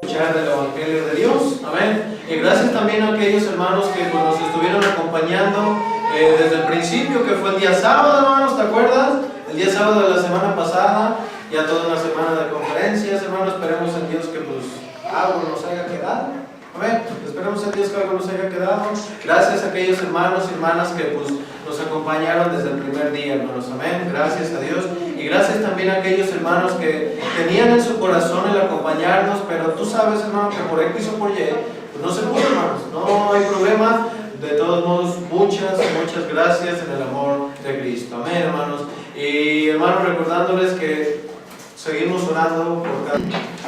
Escuchar del Evangelio de Dios, amén. Y gracias también a aquellos hermanos que nos estuvieron acompañando desde el principio, que fue el día sábado, hermanos, ¿te acuerdas? El día sábado de la semana pasada, ya toda una semana de conferencias, hermanos. Esperemos en Dios que pues algo nos haya quedado, amén. Esperemos en Dios que algo nos haya quedado. Gracias a aquellos hermanos y hermanas que pues nos acompañaron desde el primer día, hermanos, amén. Gracias a Dios. Y gracias también a aquellos hermanos que tenían en su corazón el acompañarnos, pero tú sabes, hermano, que por X o por Y, pues no se pudo, hermanos. No hay problema. De todos modos, muchas gracias en el amor de Cristo. Amén, hermanos. Y hermanos, recordándoles que seguimos orando por cada...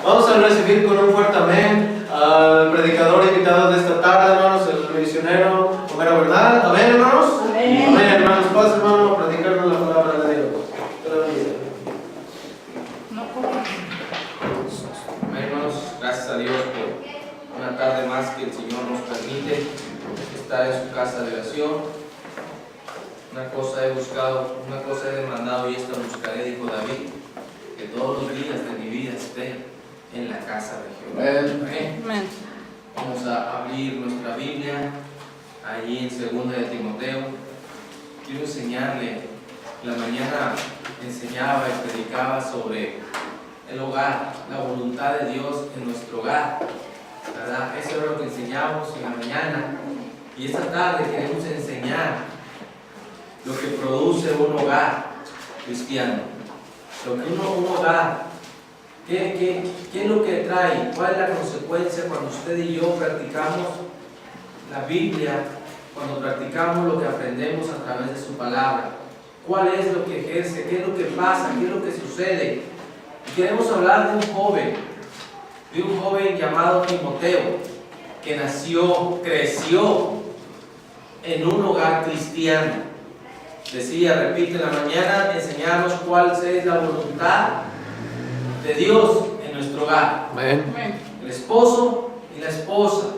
Vamos a recibir con un fuerte amén al predicador invitado de esta tarde, hermanos, el misionero Homero Bernal. Amén, hermanos. Amén, amén, hermanos. Paz, hermano, a predicarnos la palabra de Dios. Amén, hermanos. Gracias a Dios por una tarde más que el Señor nos permite estar en su casa de oración. Una cosa he buscado, una cosa he demandado y esta buscaré, dijo David, que todos los días de mi vida esté en la casa de Jehová. Amén. Vamos a abrir nuestra Biblia allí en 2 de Timoteo. Quiero enseñarle, la mañana enseñaba y predicaba sobre el hogar, la voluntad de Dios en nuestro hogar, ¿verdad? Eso es lo que enseñamos en la mañana, y esta tarde queremos enseñar lo que produce un hogar cristiano, lo que un hogar, ¿qué es lo que trae? ¿Cuál es la consecuencia cuando usted y yo practicamos la Biblia, cuando practicamos lo que aprendemos a través de su palabra? ¿Cuál es lo que ejerce? ¿Qué es lo que pasa? ¿Qué es lo que sucede? Y queremos hablar de un joven llamado Timoteo, que creció en un hogar cristiano. Decía, repite en la mañana, enseñarnos cuál es la voluntad de Dios en nuestro hogar. Amén. El esposo y la esposa.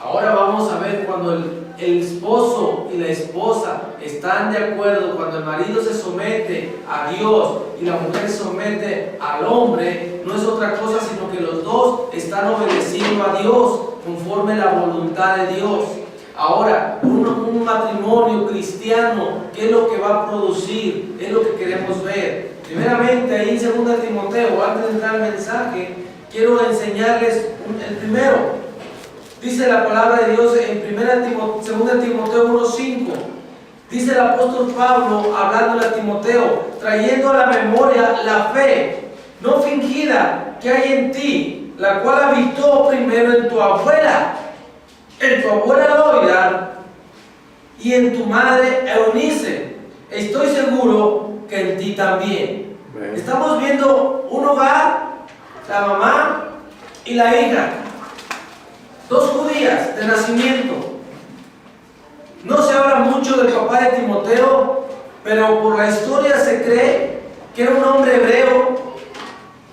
Ahora vamos a ver cuando el esposo y la esposa están de acuerdo, cuando el marido se somete a Dios y la mujer se somete al hombre, no es otra cosa sino que los dos están obedeciendo a Dios conforme la voluntad de Dios. Ahora, un matrimonio cristiano, ¿qué es lo que va a producir? Es lo que queremos ver. Primeramente, ahí en 2 Timoteo, antes de entrar al mensaje, quiero enseñarles el primero. Dice la palabra de Dios en 2 Timoteo 1:5. Dice el apóstol Pablo, hablándole a Timoteo, trayendo a la memoria la fe no fingida que hay en ti, la cual habitó primero en tu abuela Loida, y en tu madre Eunice. Estoy seguro que en ti también. Estamos viendo un hogar, la mamá y la hija, dos judías de nacimiento. No se habla mucho del papá de Timoteo, pero por la historia se cree que era un hombre hebreo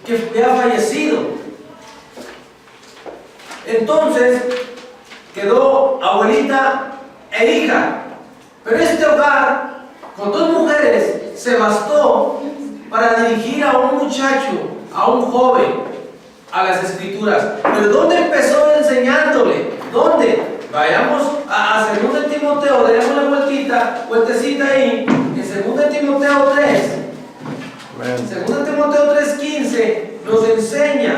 que había fallecido. Entonces quedó abuelita e hija, pero este hogar con dos mujeres se bastó para dirigir a un muchacho, a un joven, a las escrituras. Pero ¿dónde empezó enseñándole? ¿Dónde? Vayamos a 2 Timoteo, démosle vueltecita ahí, en 2 Timoteo 3. En 2 Timoteo 3:15 nos enseña,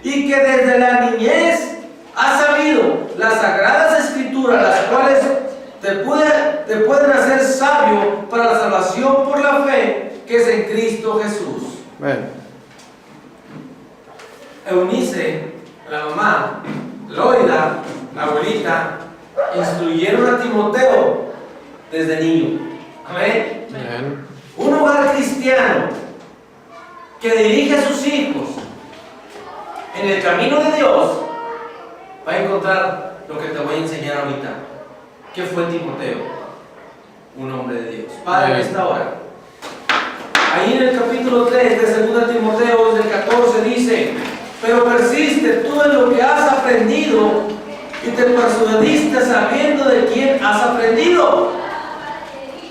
y que desde la niñez has sabido las sagradas escrituras, las cuales te pueden hacer sabio para la salvación por la fe que es en Cristo Jesús. Amén. Eunice, la mamá, Loida, la abuelita, instruyeron a Timoteo desde niño. Amén. Amén. Un hogar cristiano que dirige a sus hijos en el camino de Dios va a encontrar lo que te voy a enseñar ahorita. ¿Qué fue Timoteo? Un hombre de Dios. Padre, en esta hora, ahí en el capítulo 3 de 2 Timoteo, desde el 14 dice: pero persiste tú en lo que has aprendido y te persuadiste sabiendo de quién has aprendido,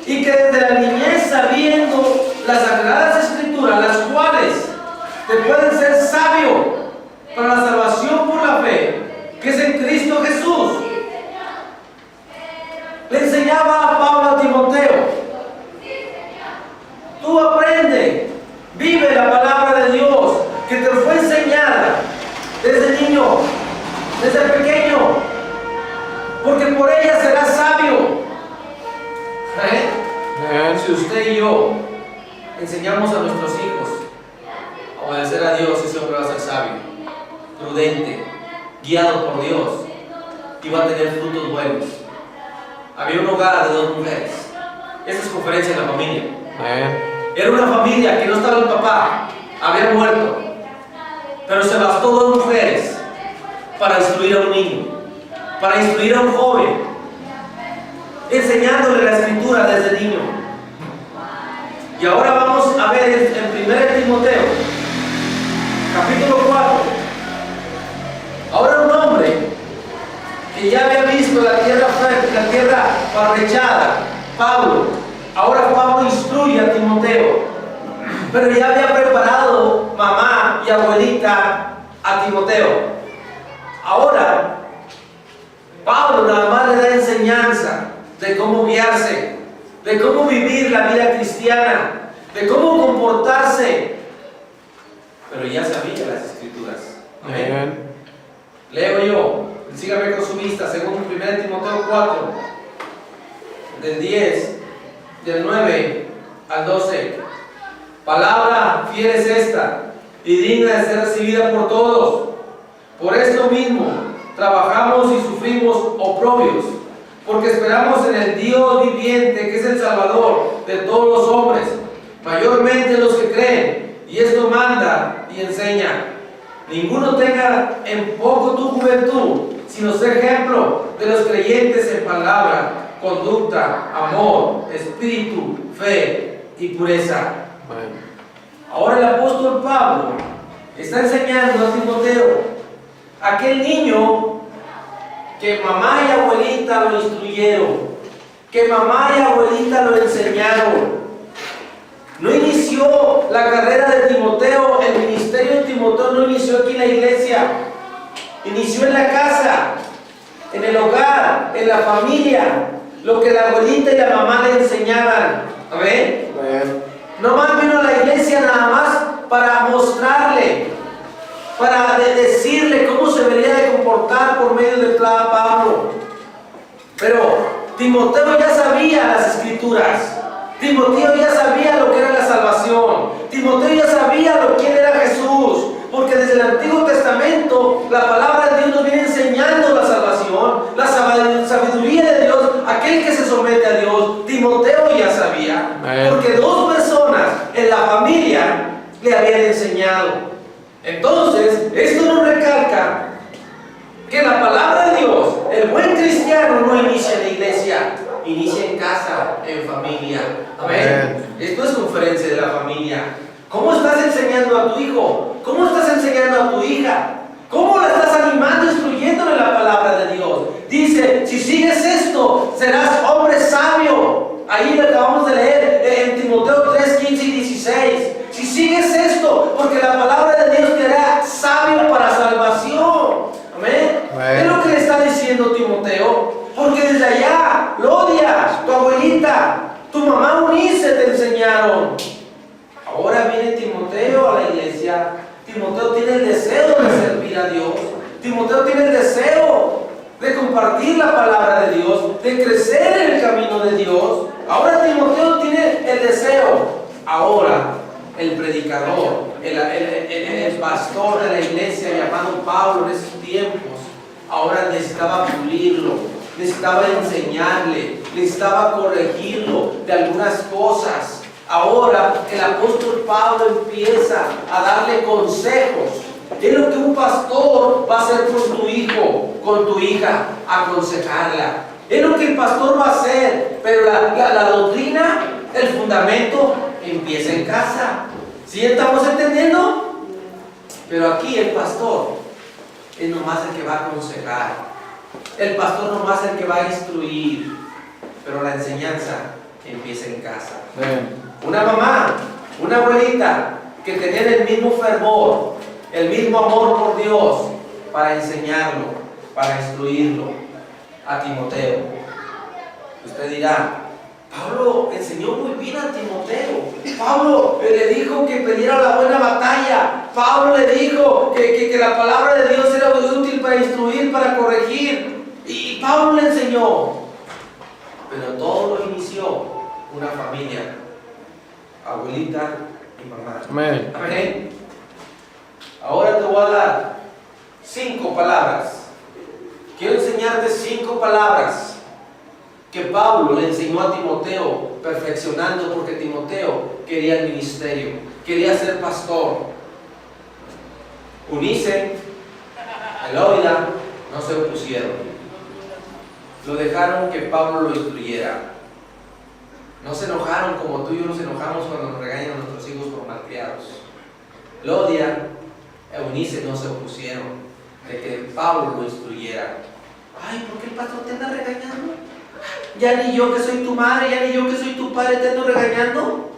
y que desde la niñez sabiendo las sagradas escrituras, las cuales te pueden ser sabio para la salvación por la fe, que es en Cristo Jesús. Le enseñaba a Pablo a Timoteo: tú aprende, vive la palabra de Dios que te fue enseñada desde niño, desde pequeño, porque por ella serás sabio. Si usted y yo enseñamos a nuestros hijos a obedecer a Dios, ese hombre va a ser sabio, prudente, guiado por Dios, y va a tener frutos buenos. Había un hogar de 2 mujeres. Esta es conferencia en la familia. Era una familia que no estaba el papá, había muerto, pero se bastó 2 mujeres para instruir a un niño, para instruir a un joven, enseñándole la escritura desde niño. Y ahora vamos a ver en 1 Timoteo, capítulo 4. Ahora un hombre que ya había visto la tierra fértil, la tierra barrechada, Pablo. Ahora Pablo instruye a Timoteo, pero ya había preparado mamá y abuelita a Timoteo. Ahora Pablo nada más le da enseñanza de cómo guiarse, de cómo vivir la vida cristiana, de cómo comportarse, pero ya sabía las escrituras. Amén. Leo yo, sígame con su vista, según 1 Timoteo 4, del 10, del 9 al 12. Palabra fiel es esta, y digna de ser recibida por todos. Por esto mismo trabajamos y sufrimos oprobios, porque esperamos en el Dios viviente, que es el Salvador de todos los hombres, mayormente los que creen, y esto manda y enseña. Ninguno tenga en poco tu juventud, sino ser ejemplo de los creyentes en palabra, conducta, amor, espíritu, fe y pureza. Ahora el apóstol Pablo está enseñando a Timoteo, aquel niño que mamá y abuelita lo instruyeron, que mamá y abuelita lo enseñaron. No inició la carrera de Timoteo, el ministerio de Timoteo no inició aquí en la iglesia, inició en la casa, en el hogar, en la familia, lo que la abuelita y la mamá le enseñaban. ¿Amén? No más vino a la iglesia nada más para mostrarle, para decirle cómo se debería de comportar por medio del Pablo. Pero Timoteo ya sabía las escrituras. Timoteo ya sabía lo que era la salvación. Timoteo ya sabía quién era Jesús. Porque desde el Antiguo Testamento la palabra de Dios nos viene enseñando la salvación, la sabiduría de Dios, aquel que se somete a Dios. Timoteo ya sabía. Porque 2 personas en la familia le habían enseñado. Entonces, esto nos recalca que la palabra de Dios, el buen cristiano no inicia en la iglesia, inicia en casa, en familia. Amén. Esto es conferencia de la familia. ¿Cómo estás enseñando a tu hijo? ¿Cómo estás enseñando a tu hija? ¿Cómo la estás animando, instruyéndole la palabra de Dios? Dice, si sigues esto, serás hombre sabio. Ahí lo acabamos de leer en Timoteo 3, 15 y 16. Si sigues esto, porque la palabra de Dios te hará sabio para salvación. Amén. Es lo que le está diciendo Timoteo. Porque desde allá lo odias, tu abuelita, tu mamá Unice te enseñaron. Ahora viene Timoteo a la iglesia. Timoteo tiene el deseo de servir a Dios. Timoteo tiene el deseo de compartir la palabra de Dios, de crecer en el camino de Dios. Ahora Timoteo tiene el deseo. Ahora el predicador, el pastor de la iglesia llamado Pablo en esos tiempos, ahora necesitaba pulirlo, necesitaba enseñarle, necesitaba corregirlo de algunas cosas. Ahora el apóstol Pablo empieza a darle consejos. Es lo que un pastor va a hacer con tu hijo, con tu hija, aconsejarla. Es lo que el pastor va a hacer, pero la doctrina, el fundamento, empieza en casa. ¿Sí estamos entendiendo? Pero aquí el pastor es nomás el que va a aconsejar. El pastor nomás el que va a instruir. Pero la enseñanza empieza en casa. Una mamá, una abuelita que tenían el mismo fervor, el mismo amor por Dios para enseñarlo, para instruirlo a Timoteo. Usted dirá, Pablo enseñó muy bien a Timoteo. Pablo le dijo que peleara la buena batalla. Pablo le dijo que la palabra de Dios era muy útil para instruir, para corregir. Y Pablo le enseñó. Pero todo lo inició una familia, abuelita y mamá. Amén. Amén. Ahora te voy a dar 5 palabras. Quiero enseñarte 5 palabras que Pablo le enseñó a Timoteo, perfeccionando, porque Timoteo quería el ministerio, quería ser pastor. Unice, Eloida, no se opusieron. Lo dejaron que Pablo lo instruyera. No se enojaron como tú y yo nos enojamos cuando nos regañan a nuestros hijos por malcriados. Lodia, Eunice no se opusieron de que Pablo lo instruyera. Ay, ¿por qué el pastor te anda regañando? Ya ni yo que soy tu madre, ya ni yo que soy tu padre te ando regañando.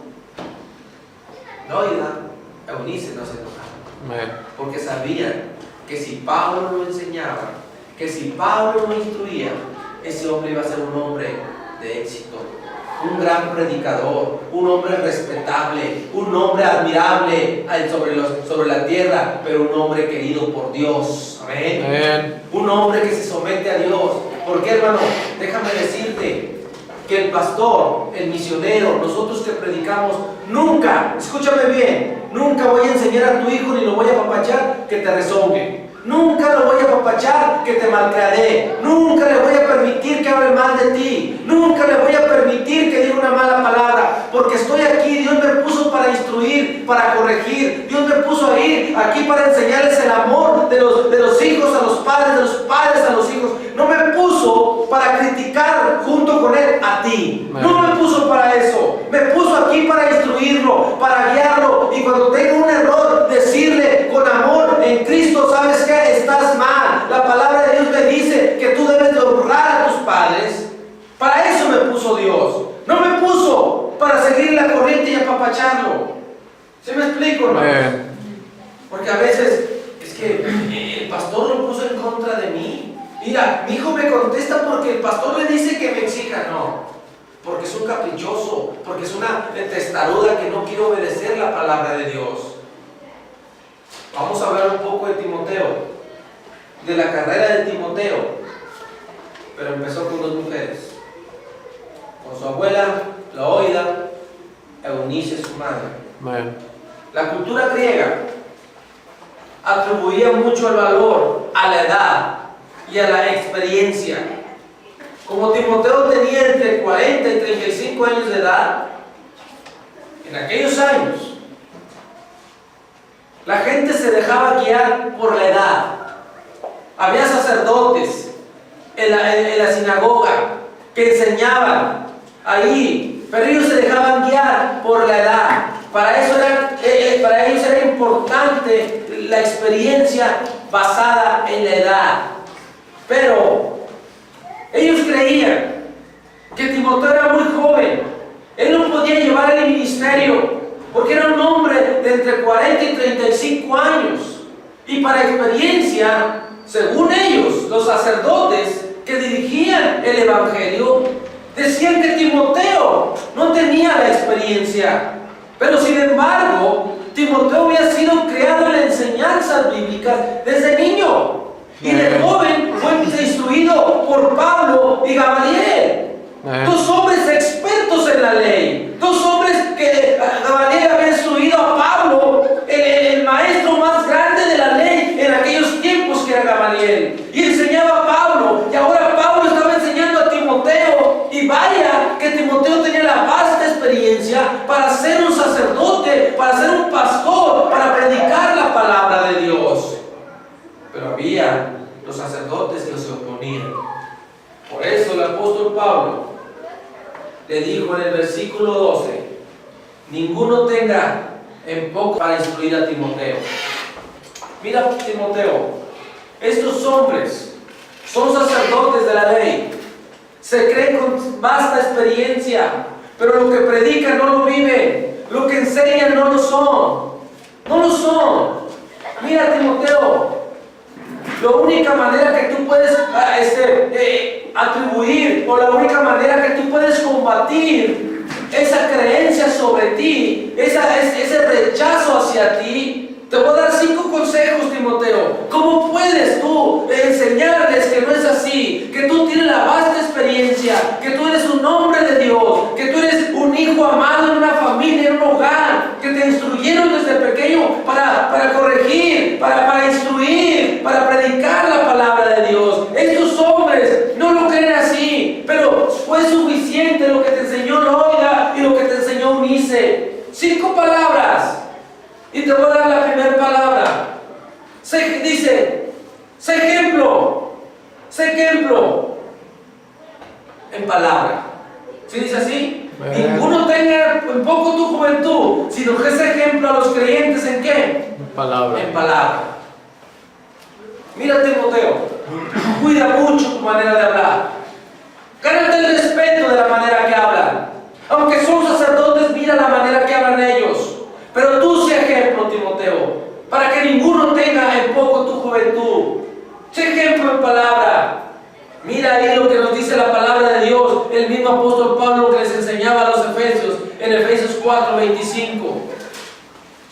Loida, Eunice no se enojaron, porque sabían que si Pablo lo enseñaba, que si Pablo lo instruía, ese hombre iba a ser un hombre de éxito, un gran predicador, un hombre respetable, un hombre admirable sobre la tierra, pero un hombre querido por Dios. Amén. Amén. Un hombre que se somete a Dios. Porque, hermano, déjame decirte que el pastor, el misionero, nosotros que predicamos, nunca, escúchame bien, nunca voy a enseñar a tu hijo ni lo voy a apapachar que te rezongue. Nunca lo voy a apapachar que te malcriaré. Nunca le voy a permitir que hable mal de ti. Nunca le voy a permitir que diga una mala palabra. Porque estoy aquí, Dios me puso para instruir, para corregir. Dios me puso aquí para enseñarles el amor de los hijos a los padres, de los padres a los hijos. No me puso para criticar junto con él a ti. No me puso para eso. Me puso aquí para instruirlo, para guiarlo. Y cuando tenga un error, decirle con amor en Cristo, ¿sabes qué? Estás mal. La palabra de Dios me dice que tú debes de honrar a tus padres. Para eso me puso Dios. No me puso para seguir la corriente y apapacharlo. ¿Sí me explico, hermano? Porque a veces es que el pastor lo puso en contra de mí. Mira, mi hijo me contesta porque el pastor le dice que me exija. No, porque es un caprichoso, porque es una testaruda que no quiere obedecer la palabra de Dios. Vamos a hablar un poco de Timoteo, de la carrera de Timoteo, pero empezó con 2 mujeres, con su abuela, Loida, Eunice, su madre. La cultura griega atribuía mucho el valor a la edad y a la experiencia. Como Timoteo tenía entre 40 y 35 años de edad, en aquellos años, la gente se dejaba guiar por la edad. Había sacerdotes en la sinagoga que enseñaban ahí, pero ellos se dejaban guiar por la edad. Para ellos era importante la experiencia basada en la edad. Pero ellos creían que Timoteo era muy joven. Él no podía llevar el ministerio porque era un hombre de entre 40 y 35 años. Y para experiencia, según ellos, los sacerdotes que dirigían el evangelio, decían que Timoteo no tenía la experiencia. Pero sin embargo, Timoteo había sido criado en las enseñanzas bíblicas desde niño. Y de joven fue instruido por Pablo y Gamaliel. 2 hombres expertos en la ley. 2 hombres que Gamaliel había instruido a Pablo, el maestro más grande de la ley en aquellos tiempos, que era Gamaliel. Y enseñaba a Pablo. Y ahora Pablo estaba enseñando a Timoteo. Y vaya que Timoteo tenía la vasta experiencia para ser un sacerdote, para ser un pastor, para predicar la palabra de Dios. Pero había los sacerdotes que se oponían. Por eso el apóstol Pablo le dijo en el versículo 12: ninguno tenga en poco para instruir a Timoteo. Mira, Timoteo, estos hombres son sacerdotes de la ley, se creen con vasta experiencia, pero lo que predican no lo viven, lo que enseñan no lo son. No lo son. Mira, Timoteo, la única manera que tú puedes atribuir, o la única manera que tú puedes combatir esa creencia sobre ti, ese rechazo hacia ti, te voy a dar 5 consejos, Timoteo. ¿Cómo puedes tú enseñarles que no es así? Que tú tienes la vasta experiencia, que tú eres un hombre de Dios, que tú eres un hijo amado en una familia, en un hogar, que te instruyeron desde pequeño para corregir, para instruir, para predicar la palabra de Dios. Estos hombres no lo creen así, pero fue suficiente lo que te enseñó Loida y lo que te enseñó Unice. 5 palabras. Y te voy a dar la primera palabra. Dice, sé ejemplo. Sé ejemplo. En palabra. ¿Sí dice así? Ninguno tenga en poco tu juventud, sino que sé ejemplo a los creyentes ¿en qué? En palabra. En palabra. Mira, Timoteo, cuida mucho tu manera de hablar. Gánate el respeto de la manera que hablan. Aunque son sacerdotes, mira la manera que hablan ellos. Pero tú sé ejemplo, Timoteo, para que ninguno tenga en poco tu juventud. Sé ejemplo en palabra. Mira ahí lo que nos dice la palabra de Dios, el mismo apóstol Pablo que les enseñaba a los efesios, en Efesios 4:25.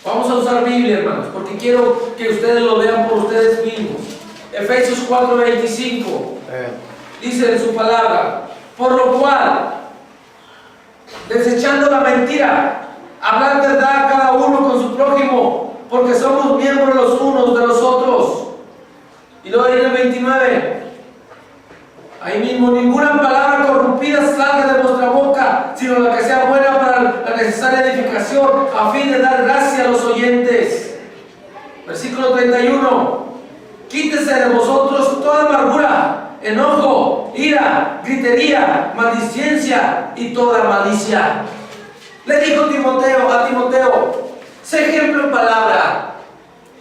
Vamos a usar Biblia, hermanos, porque quiero que ustedes lo vean por ustedes mismos. Efesios 4:25 dice en su palabra: por lo cual, desechando la mentira, hablar verdad cada uno con su prójimo, porque somos miembros los unos de los otros. Y luego ahí en el 29, ahí mismo: ninguna palabra corrompida salga de vuestra boca, sino la que sea buena para la necesaria edificación, a fin de dar gracia a los oyentes. Versículo 31: quítese de vosotros toda amargura, enojo, ira, gritería, maldicencia y toda malicia. Le dijo a Timoteo, sé ejemplo en palabra.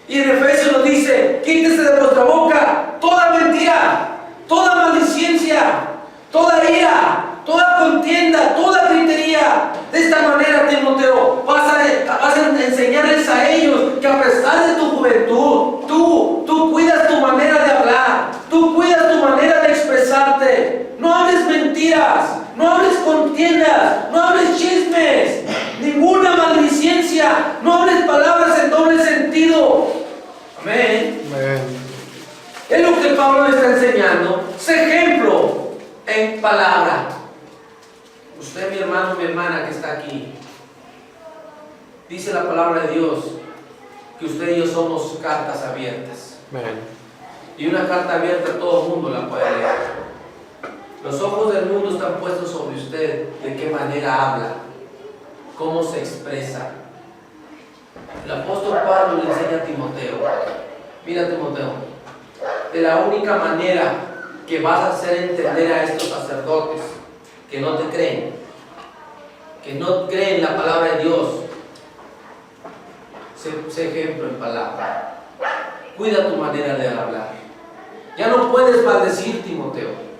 Y en Efesios nos dice: quítese de vuestra boca toda mentira, toda maldicencia, toda ira, toda contienda, toda gritería. De esta manera, Timoteo, vas a enseñarles a ellos que a pesar de tu juventud, tú cuidas tu manera de hablar, tú cuidas tu manera de expresarte. No hables mentiras, no hables contiendas, no hables chismes, ninguna maldicencia, no hables palabras en doble sentido. Amén. Es lo que Pablo le está enseñando. Sé ejemplo en palabra. Usted, mi hermano, mi hermana que está aquí, dice la palabra de Dios que usted y yo somos cartas abiertas. Y una carta abierta todo el mundo la puede leer. Los ojos del mundo están puestos sobre usted, de qué manera habla, cómo se expresa. El apóstol Pablo le enseña a Timoteo: mira, Timoteo, de la única manera que vas a hacer entender a estos sacerdotes que no te creen, que no creen la palabra de Dios, sé ejemplo en palabra. Cuida tu manera de hablar. Ya no puedes maldecir, Timoteo.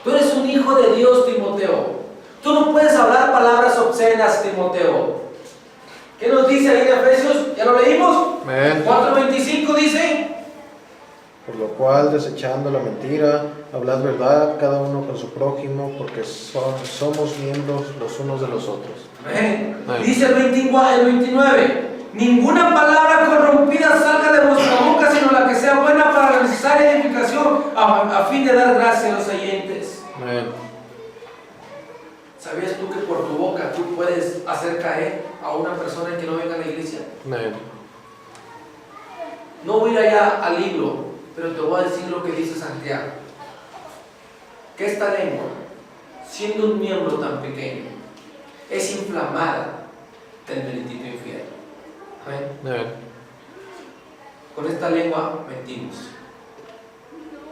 Tú eres un hijo de Dios, Timoteo. Tú no puedes hablar palabras obscenas, Timoteo. ¿Qué nos dice ahí en Efesios? ¿Ya lo leímos? 4:25 dice: por lo cual, desechando la mentira, hablad verdad cada uno con su prójimo, porque somos miembros los unos de los otros. Amén. Dice el 29: ninguna palabra corrompida salga de vuestra boca, sino la que sea buena para la necesaria edificación, a fin de dar gracia a los oyentes. Amén. ¿Sabías tú que por tu boca tú puedes hacer caer a una persona que no venga a la iglesia? Amén. No voy a ir allá al libro, pero te voy a decir lo que dice Santiago: que esta lengua, siendo un miembro tan pequeño, es inflamada del bendito infierno. Amén. Con esta lengua mentimos,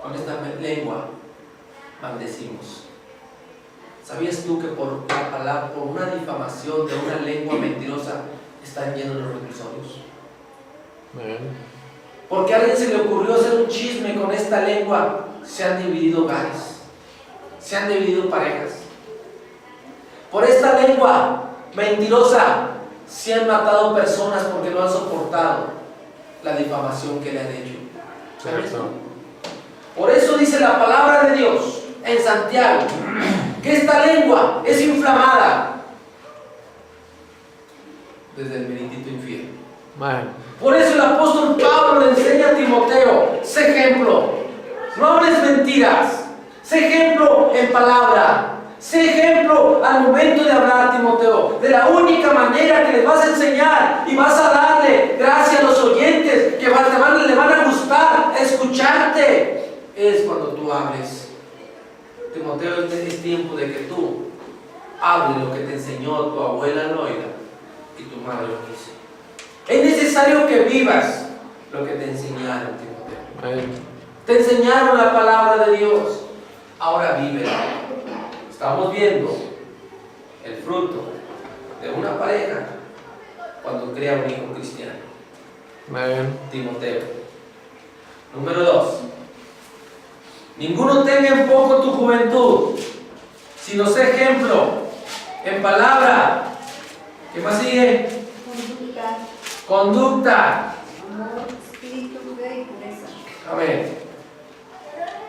con esta lengua maldecimos. ¿Sabías tú que por la palabra, por una difamación de una lengua mentirosa, están llenos los reclusorios? Porque a alguien se le ocurrió hacer un chisme con esta lengua, se han dividido hogares, se han dividido parejas. Por esta lengua mentirosa se han matado personas porque no han soportado la difamación que le han hecho. Cierto. Por eso dice la palabra de Dios en Santiago, que esta lengua es inflamada desde el meritito infierno. Amén. Por eso el apóstol Pablo le enseña a Timoteo, sé ejemplo, no hables mentiras, sé ejemplo en palabra, sé ejemplo al momento de hablar, Timoteo, de la única manera que les vas a enseñar y vas a darle gracias a los oyentes que le van a gustar escucharte, es cuando tú hables. Timoteo, es tiempo de que tú hables lo que te enseñó tu abuela Loida y tu madre Eunice. Es necesario que vivas lo que te enseñaron, Timoteo. Amén. Te enseñaron la palabra de Dios. Ahora vívela. Estamos viendo el fruto de una pareja cuando crea un hijo cristiano. Amén. Timoteo. Número 2. Ninguno tenga en poco tu juventud, sino sé ejemplo en palabra. ¿Qué más sigue? Conducta. Amor, espíritu, fe y pureza. Amén.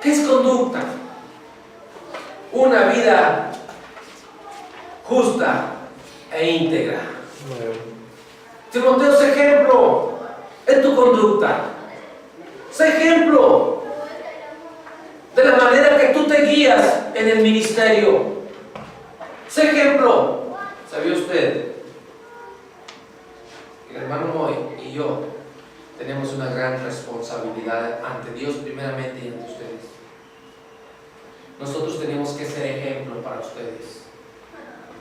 ¿Qué es conducta? Una vida justa e íntegra. Amén. Timoteo, sé ejemplo en tu conducta. Sé ejemplo de la manera que tú te guías en el ministerio. Sé ejemplo. ¿Sabía usted? El hermano Moy y yo tenemos una gran responsabilidad ante Dios primeramente y ante ustedes. Nosotros tenemos que ser ejemplo para ustedes.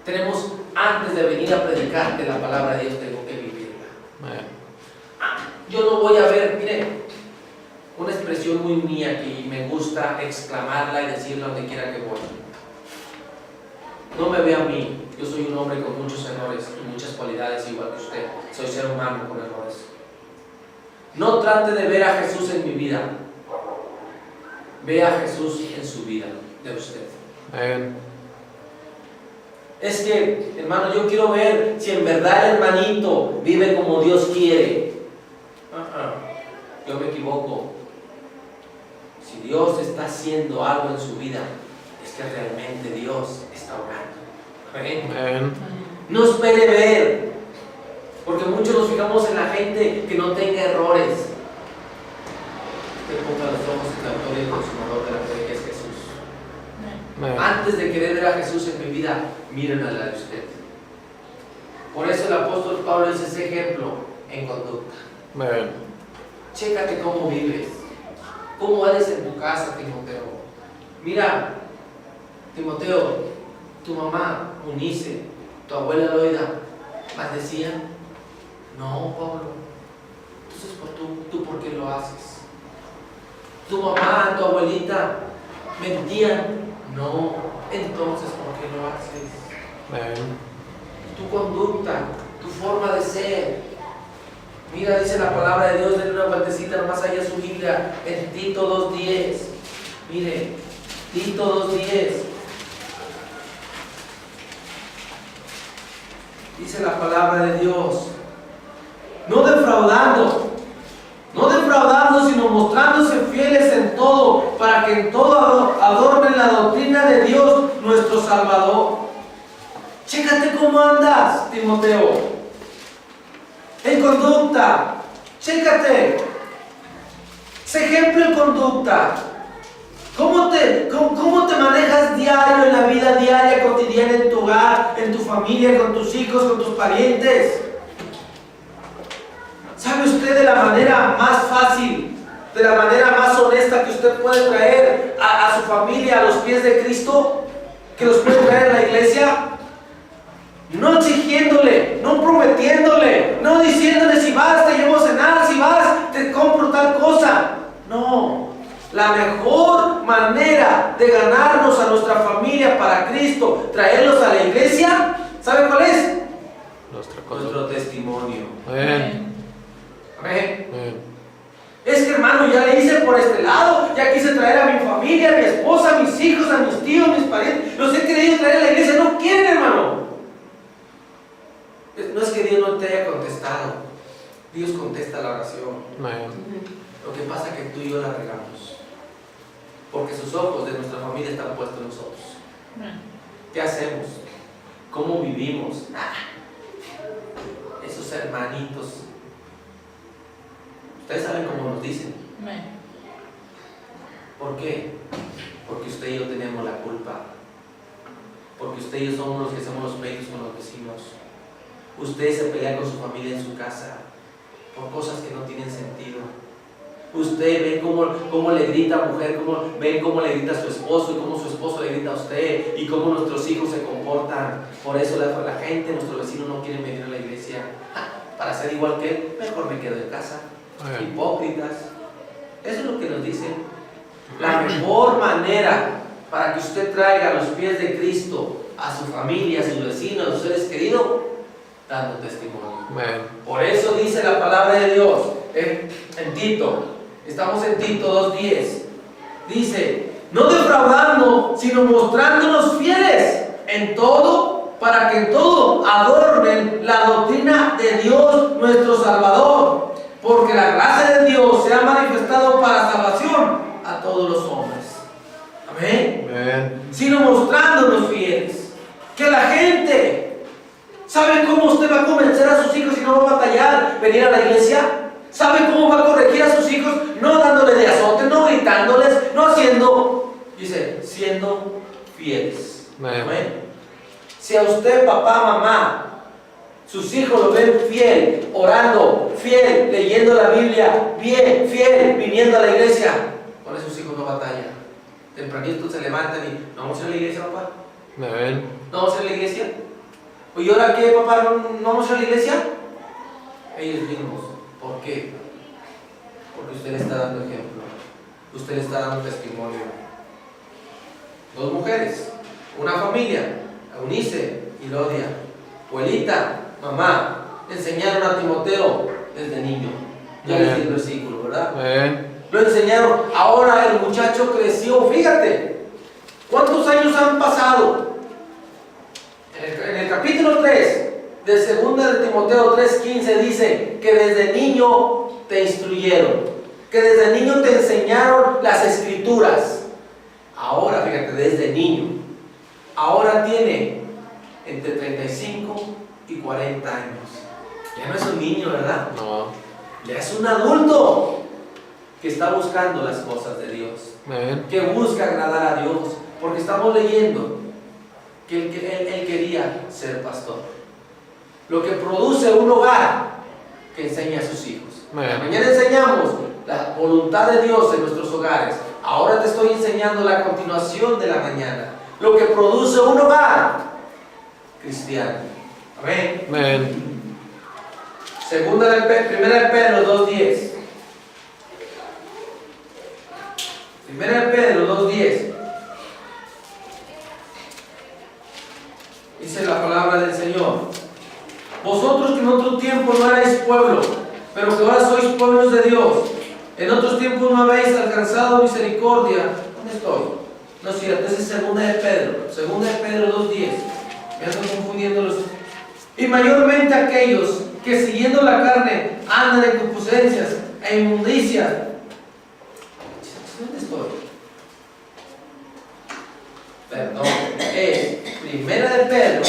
Tenemos, antes de venir a predicarte la palabra de Dios, tengo que vivirla. Amén. Yo no voy a ver, mire, una expresión muy mía que me gusta exclamarla y decirla donde quiera que voy. No me ve a mí, yo soy un hombre con muchos errores y muchas cualidades igual que usted. Soy ser humano con errores. No trate de ver a Jesús en mi vida. Ve a Jesús en su vida de usted. Amén. Es que, hermano, yo quiero ver si en verdad el hermanito vive como Dios quiere. Yo me equivoco. Si Dios está haciendo algo en su vida, es que realmente Dios está obrando. Amén. Amén. No espere ver, porque muchos nos fijamos en la gente que no tenga errores. Usted ponga los ojos en el autor y el consumador de la fe, que es Jesús. Amén. Antes de querer ver a Jesús en mi vida, miren a la de usted. Por eso el apóstol Pablo es ese ejemplo en conducta. Amén. Chécate cómo vives, cómo eres en tu casa, Timoteo. Mira, Timoteo, tu mamá, Eunice, tu abuela Loida, ¿maldecían? No, Pablo. Entonces, ¿tú por qué lo haces? Tu mamá, tu abuelita, ¿mentían? No. Entonces, ¿por qué lo haces? Amén. Tu conducta, tu forma de ser. Mira, dice la palabra de Dios, denle una vueltecita nomás allá a su Biblia, en Tito 2:10. Mire, Tito 2:10. Dice la palabra de Dios, no defraudando, sino mostrándose fieles en todo, para que en todo adornen la doctrina de Dios, nuestro Salvador. Chécate cómo andas, Timoteo. En conducta, chécate. Sé ejemplo en conducta. ¿Cómo te manejas diario en la vida diaria, cotidiana, en tu hogar, en tu familia, con tus hijos, con tus parientes? ¿Sabe usted de la manera más fácil, de la manera más honesta que usted puede traer a su familia a los pies de Cristo? ¿Que los puede traer a la iglesia? No exigiéndole, no prometiéndole, no diciéndole si vas te llevo a cenar, si vas te compro tal cosa. No, la mejor manera de ganarnos a nuestra familia para Cristo, traerlos a la iglesia, ¿sabe cuál es? Nuestro testimonio. Amén. Amén. Amén. Es que, hermano, ya le hice por este lado, ya quise traer a mi familia, a mi esposa, a mis hijos, a mis tíos, a mis parientes, los he querido traer a la iglesia, no quieren, hermano. No es que Dios no te haya contestado. Dios contesta la oración. Amén. Lo que pasa es que tú y yo la regamos. Porque sus ojos de nuestra familia están puestos en nosotros. ¿Qué hacemos? ¿Cómo vivimos? Esos hermanitos. Ustedes saben cómo nos dicen. ¿Por qué? Porque usted y yo tenemos la culpa. Porque usted y yo somos los que hacemos los pleitos con los vecinos. Usted se pelea con su familia en su casa por cosas que no tienen sentido. Usted ve cómo le grita a mujer, ven cómo le grita a su esposo y cómo su esposo le grita a usted y cómo nuestros hijos se comportan. Por eso la gente, nuestro vecino no quiere venir a la iglesia. Para ser igual que él, mejor me quedo en casa. Hipócritas. Eso es lo que nos dicen. La mejor manera para que usted traiga a los pies de Cristo a su familia, a sus vecinos, a sus seres queridos, dando testimonio. Amén. Por eso dice la palabra de Dios en Tito. Estamos en Tito 2:10. Dice, no defraudando, sino mostrándonos fieles en todo, para que en todo adornen la doctrina de Dios nuestro Salvador. Porque la gracia de Dios se ha manifestado para salvación a todos los hombres. Amén. Amén. Sino mostrándonos fieles. Que la gente, ¿sabe cómo usted va a convencer a sus hijos y no va a batallar venir a la iglesia? ¿Sabe cómo va a corregir a sus hijos? No dándole de azote, no gritándoles, no haciendo, dice, siendo fieles. Amén. Si a usted, papá, mamá, sus hijos lo ven fiel, orando, fiel, leyendo la Biblia, bien, fiel, viniendo a la iglesia, con esos hijos no batallan. Tempranito se levantan y, ¿no vamos a ir a la iglesia, papá? Amén. ¿No vamos a ir a la iglesia? ¿Y ahora qué, papá? ¿No vamos a ir a la iglesia? Ellos mismos. ¿Por qué? Porque usted le está dando ejemplo. Usted le está dando testimonio. Dos mujeres, una familia, Eunice y Lodia, abuelita, mamá, enseñaron a Timoteo desde niño. Ya les di el versículo, ¿verdad? Amén. Lo enseñaron. Ahora el muchacho creció. Fíjate, ¿cuántos años han pasado? En el capítulo 3 de 2 de Timoteo 3:15 dice que desde niño te instruyeron, que desde niño te enseñaron las escrituras. Ahora, fíjate, desde niño. Ahora tiene entre 35 y 40 años. Ya no es un niño, ¿verdad? No. Ya es un adulto que está buscando las cosas de Dios, Amén. que busca agradar a Dios, porque estamos leyendo que él quería ser pastor. Lo que produce un hogar que enseña a sus hijos. Amén. Mañana enseñamos la voluntad de Dios en nuestros hogares. Ahora te estoy enseñando la continuación de la mañana. Lo que produce un hogar cristiano. Amén. Amén. Primera de Pedro 2:10. Primera de Pedro 2:10. Dice la palabra del Señor: vosotros que en otro tiempo no erais pueblo, pero que ahora sois pueblos de Dios, en otros tiempos no habéis alcanzado misericordia. ¿Dónde estoy? No es cierto, ese es segunda de Pedro 2:10. Me ando confundiendo los. Y mayormente aquellos que siguiendo la carne andan en concupiscencias e inmundicias. ¿Dónde estoy? Perdón, es Primera de Pedro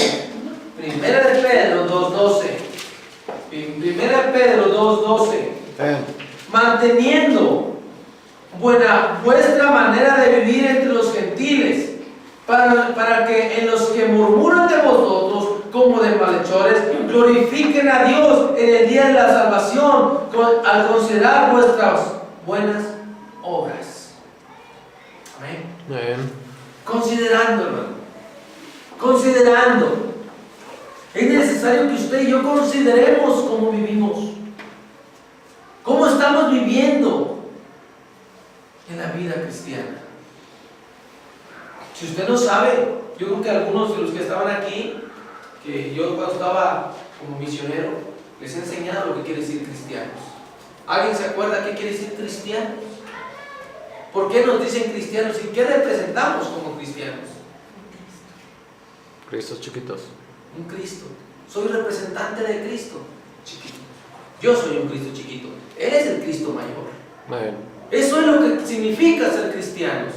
2:12. Primera de Pedro 2:12. Manteniendo vuestra manera de vivir entre los gentiles, para que en los que murmuran de vosotros como de malhechores glorifiquen a Dios en el día de la salvación, al considerar vuestras buenas obras. Amén. Amén. Considerando, hermano. Considerando. Es necesario que usted y yo consideremos cómo vivimos. Cómo estamos viviendo en la vida cristiana. Si usted no sabe, yo creo que algunos de los que estaban aquí, que yo cuando estaba como misionero, les he enseñado lo que quiere decir cristianos. ¿Alguien se acuerda qué quiere decir cristianos? ¿Por qué nos dicen cristianos y qué representamos como cristianos? Cristos chiquitos. Un Cristo. Soy representante de Cristo. Chiquito. Yo soy un Cristo chiquito. Él es el Cristo mayor. Amén. Eso es lo que significa ser cristianos.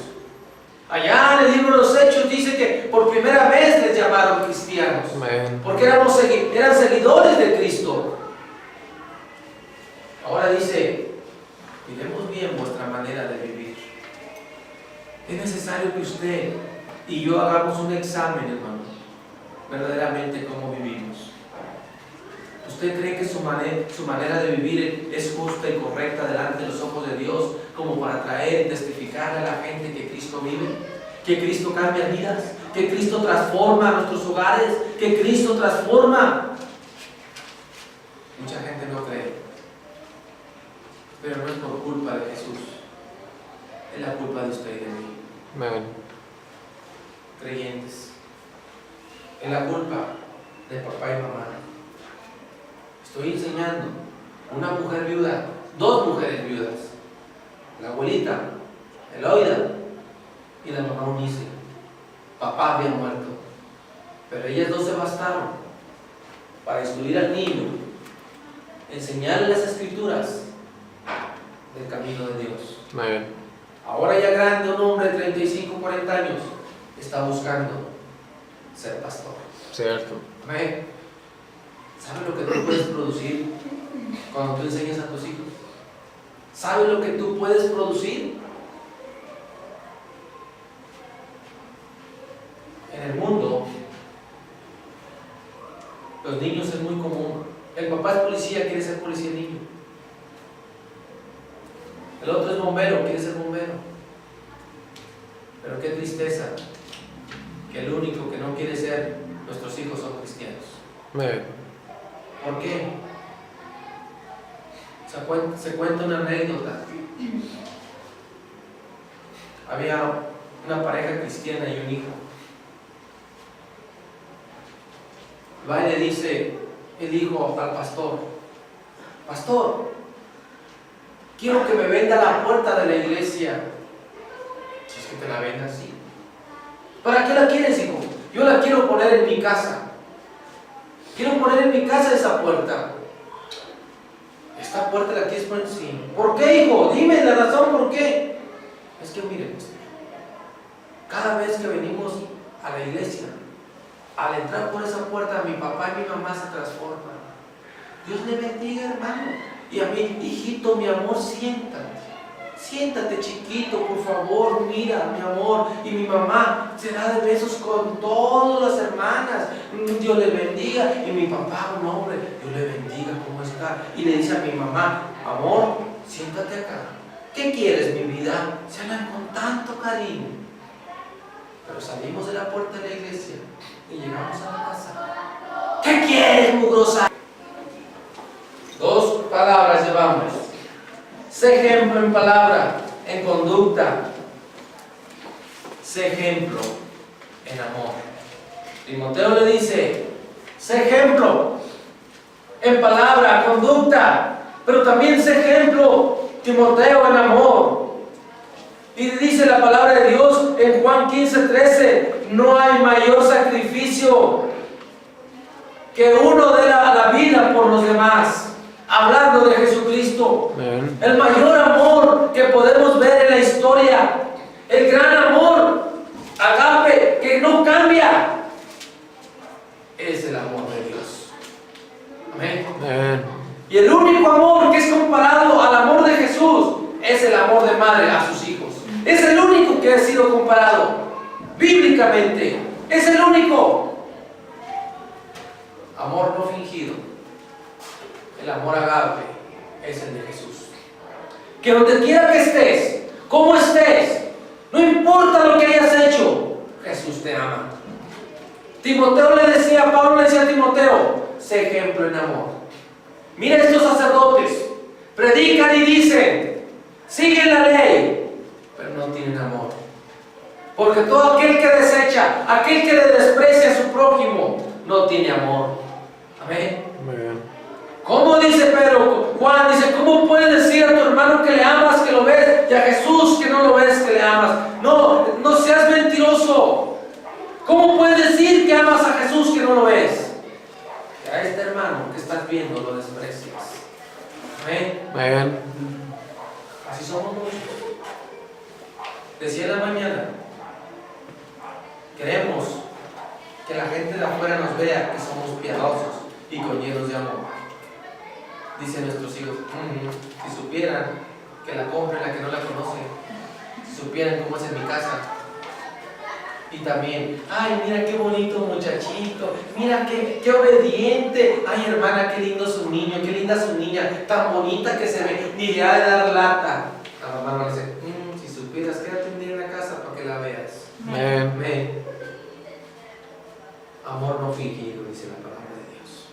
Allá en el libro de los Hechos dice que por primera vez les llamaron cristianos. Amén. Porque eran seguidores de Cristo. Ahora dice, miremos bien vuestra manera de vivir. Es necesario que usted y yo hagamos un examen, hermano, verdaderamente cómo vivimos. ¿Usted cree que su manera de vivir es justa y correcta delante de los ojos de Dios, como para traer y testificar a la gente que Cristo vive? Que Cristo cambia vidas, que Cristo transforma nuestros hogares, que Cristo transforma. Mucha gente no cree, pero no es por culpa de Jesús, es la culpa de usted y de mí. Amén. Creyentes, es la culpa de papá y mamá. Estoy enseñando una mujer viuda, dos mujeres viudas, la abuelita Eloida y la mamá Unice. Papá había muerto, pero ellas dos se bastaron para instruir al niño, enseñarle las escrituras del camino de Dios. Amén. Ahora ya grande, un hombre de 35, 40 años está buscando ser pastor. Cierto. Amén. ¿Sabes lo que tú puedes producir cuando tú enseñas a tus hijos? ¿Sabes lo que tú puedes producir? En el mundo, los niños es muy común. El papá es policía, quiere ser policía el niño. El otro es bombero, quiere ser bombero. Pero qué tristeza que el único que no quiere ser nuestros hijos son cristianos. Amén. ¿Por qué? Se cuenta una anécdota. Había una pareja cristiana y un hijo. Va y le dice el hijo al pastor: pastor, quiero que me venda la puerta de la iglesia. Si es que te la venda así. ¿Para qué la quieres, hijo? Yo la quiero poner en mi casa. Quiero poner en mi casa esa puerta. ¿Esta puerta la quieres poner? Sí. ¿Por qué, hijo? Dime la razón por qué. Es que miren, cada vez que venimos a la iglesia, al entrar por esa puerta, mi papá y mi mamá se transforman. Dios le bendiga, hermano. Y a mí, hijito, mi amor, siéntate. Siéntate, chiquito, por favor, mira, mi amor. Y mi mamá se da de besos con todas las hermanas. Dios le bendiga. Y mi papá, un hombre, Dios le bendiga, ¿cómo está? Y le dice a mi mamá: amor, siéntate acá. ¿Qué quieres, mi vida? Se hablan con tanto cariño. Pero salimos de la puerta de la iglesia y llegamos a la casa. ¿Qué quieres, mugrosa? Dos palabras llevamos. Sé ejemplo en palabra, en conducta. Sé ejemplo en amor. Timoteo le dice: sé ejemplo en palabra, conducta, pero también sé ejemplo, Timoteo, en amor. Y dice la palabra de Dios en Juan 15:13: no hay mayor sacrificio que uno dé la vida por los demás. Hablando de Jesucristo. Amén. El mayor amor que podemos ver en la historia, el gran amor, agape, que no cambia, es el amor de Dios. Amén. Amén. Y el único amor que es comparado al amor de Jesús es el amor de madre a sus hijos. Es el único que ha sido comparado bíblicamente. Es el único. Amor no fingido. El amor agape es el de Jesús. Que donde quiera que estés, como estés, no importa lo que hayas hecho, Jesús te ama. Timoteo le decía, Pablo le decía a Timoteo: sé ejemplo en amor. Mira estos sacerdotes, predican y dicen, siguen la ley, pero no tienen amor. Porque todo aquel que desecha, aquel que le desprecia a su prójimo, no tiene amor. Amén. Amén. ¿Cómo dice Pedro? Juan dice: ¿cómo puedes decir a tu hermano que le amas, que lo ves, y a Jesús que no lo ves, que le amas? No seas mentiroso. ¿Cómo puedes decir que amas a Jesús que no lo ves? Y a este hermano que estás viendo lo desprecias. somos muchos. Decía en la mañana, queremos que la gente de afuera nos vea que somos piadosos y con llenos de amor. Dicen nuestros hijos, si supieran que la compra la que no la conocen, si supieran cómo es en mi casa. Y también, ay, mira qué bonito muchachito, mira qué obediente, ay hermana, qué lindo su niño, qué linda su niña, tan bonita que se ve, ni le ha de dar lata. La mamá nos dice, si supieras, quédate un día en la casa para que la veas. Amén. Amor no fingido, dice la palabra de Dios.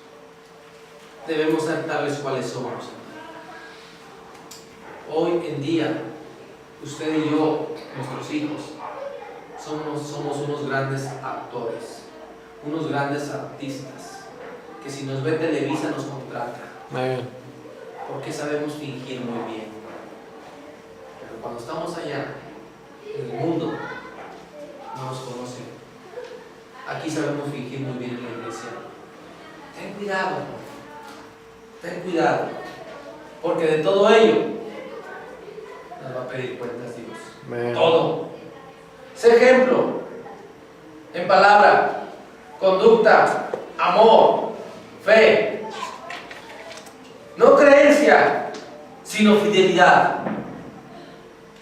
Debemos ser tales cuales somos. Hoy en día, usted y yo, nuestros hijos, somos unos grandes actores, unos grandes artistas, que si nos ve Televisa nos contrata, porque sabemos fingir muy bien. Pero cuando estamos allá, en el mundo, no nos conocen. Aquí sabemos fingir muy bien en la iglesia. Ten cuidado, porque de todo ello nos va a pedir cuentas Dios. Todo. Sé ejemplo en palabra, conducta, amor, fe. No creencia, sino fidelidad.